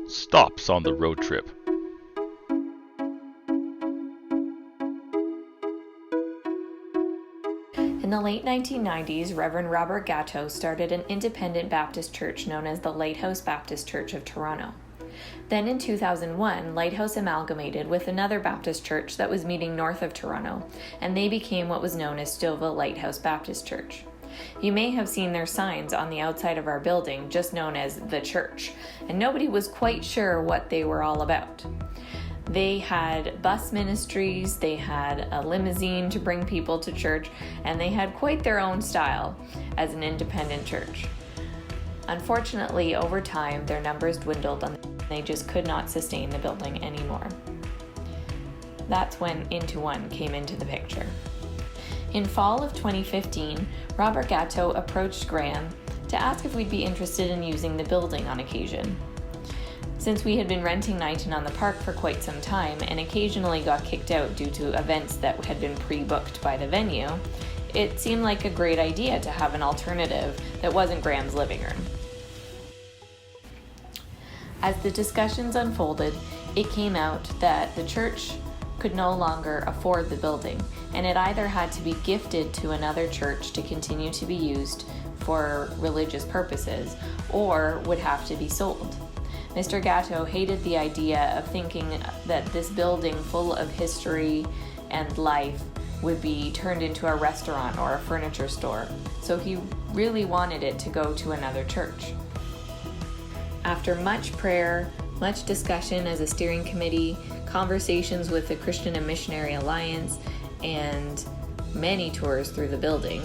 Stops on the road trip. In the late 1990s, Reverend Robert Gatto started an independent Baptist church known as the Lighthouse Baptist Church of Toronto. Then in 2001, Lighthouse amalgamated with another Baptist church that was meeting north of Toronto, and they became what was known as Stouffville Lighthouse Baptist Church. You may have seen their signs on the outside of our building, just known as the church, and nobody was quite sure what they were all about. They had bus ministries, they had a limousine to bring people to church, and they had quite their own style as an independent church. Unfortunately, over time, their numbers dwindled and they just could not sustain the building anymore. That's when Into One came into the picture. In fall of 2015, Robert Gatto approached Graham to ask if we'd be interested in using the building on occasion. Since we had been renting Nighton on the Park for quite some time and occasionally got kicked out due to events that had been pre-booked by the venue, it seemed like a great idea to have an alternative that wasn't Graham's living room. As the discussions unfolded, it came out that the church could no longer afford the building, and it either had to be gifted to another church to continue to be used for religious purposes, or would have to be sold. Mr. Gatto hated the idea of thinking that this building full of history and life would be turned into a restaurant or a furniture store, so he really wanted it to go to another church. After much prayer, much discussion as a steering committee, conversations with the Christian and Missionary Alliance, and many tours through the building,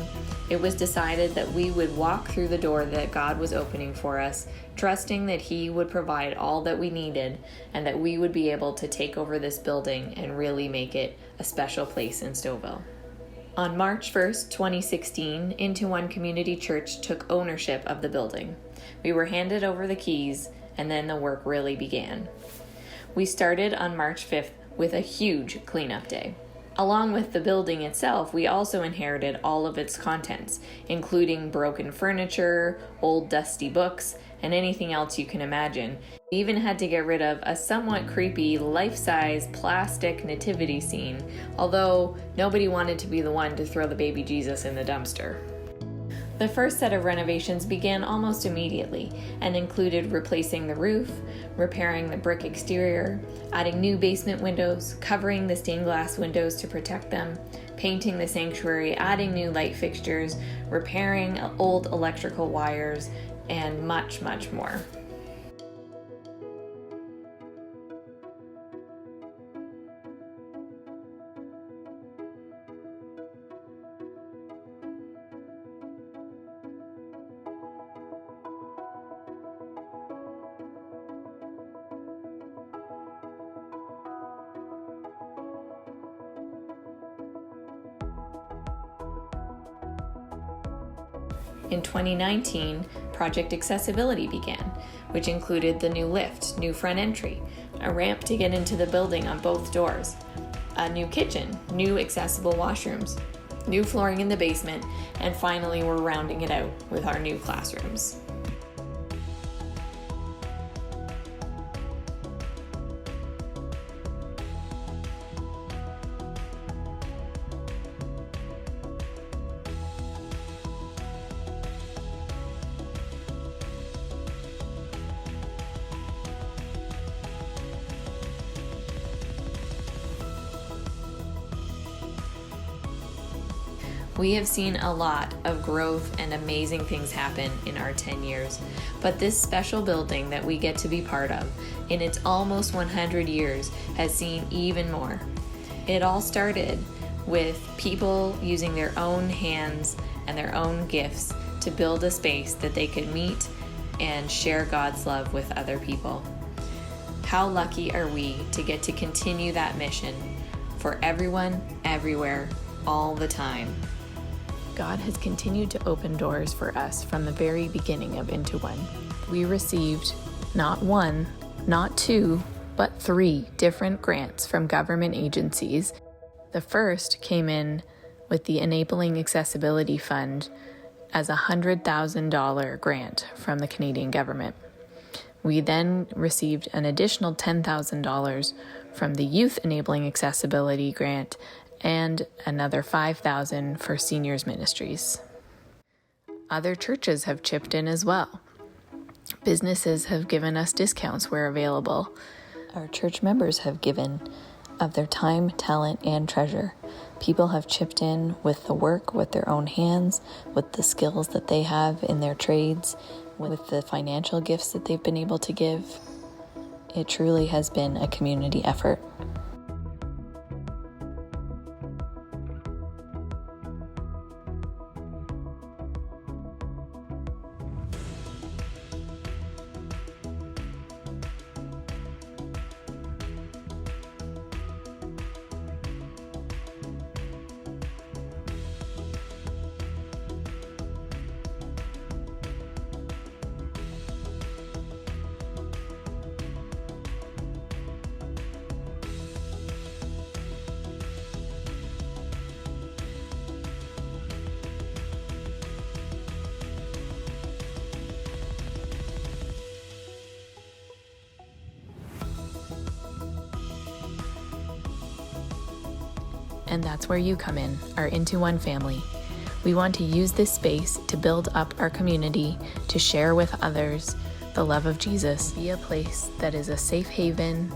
it was decided that we would walk through the door that God was opening for us, trusting that He would provide all that we needed and that we would be able to take over this building and really make it a special place in Stouffville. On March 1st, 2016, Into One Community Church took ownership of the building. We were handed over the keys, and then the work really began. We started on March 5th with a huge cleanup day. Along with the building itself, we also inherited all of its contents, including broken furniture, old dusty books, and anything else you can imagine. We even had to get rid of a somewhat creepy life-size plastic nativity scene, although nobody wanted to be the one to throw the baby Jesus in the dumpster. The first set of renovations began almost immediately and included replacing the roof, repairing the brick exterior, adding new basement windows, covering the stained glass windows to protect them, painting the sanctuary, adding new light fixtures, repairing old electrical wires, and much, much more. In 2019, Project Accessibility began, which included the new lift, new front entry, a ramp to get into the building on both doors, a new kitchen, new accessible washrooms, new flooring in the basement, and finally we're rounding it out with our new classrooms. We have seen a lot of growth and amazing things happen in our 10 years, but this special building that we get to be part of, in its almost 100 years, has seen even more. It all started with people using their own hands and their own gifts to build a space that they could meet and share God's love with other people. How lucky are we to get to continue that mission for everyone, everywhere, all the time. God has continued to open doors for us from the very beginning of Into One. We received not one, not two, but 3 different grants from government agencies. The first came in with the Enabling Accessibility Fund as a $100,000 grant from the Canadian government. We then received an additional $10,000 from the Youth Enabling Accessibility Grant and another $5,000 for Seniors Ministries. Other churches have chipped in as well. Businesses have given us discounts where available. Our church members have given of their time, talent, and treasure. People have chipped in with the work, with their own hands, with the skills that they have in their trades, with the financial gifts that they've been able to give. It truly has been a community effort. And that's where you come in, our Into One family. We want to use this space to build up our community, to share with others the love of Jesus, be a place that is a safe haven,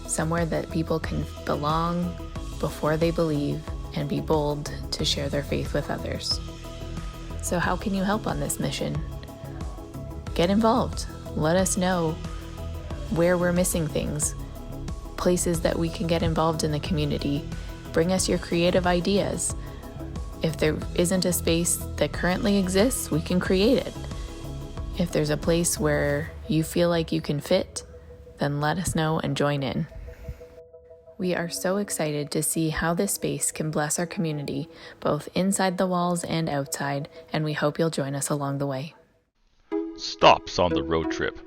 somewhere that people can belong before they believe, and be bold to share their faith with others. So how can you help on this mission? Get involved. Let us know where we're missing things, places that we can get involved in the community. Bring us your creative ideas. If there isn't a space that currently exists, we can create it. If there's a place where you feel like you can fit, then let us know and join in. We are so excited to see how this space can bless our community, both inside the walls and outside, and we hope you'll join us along the way. Stops on the road trip.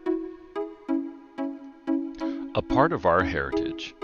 A part of our heritage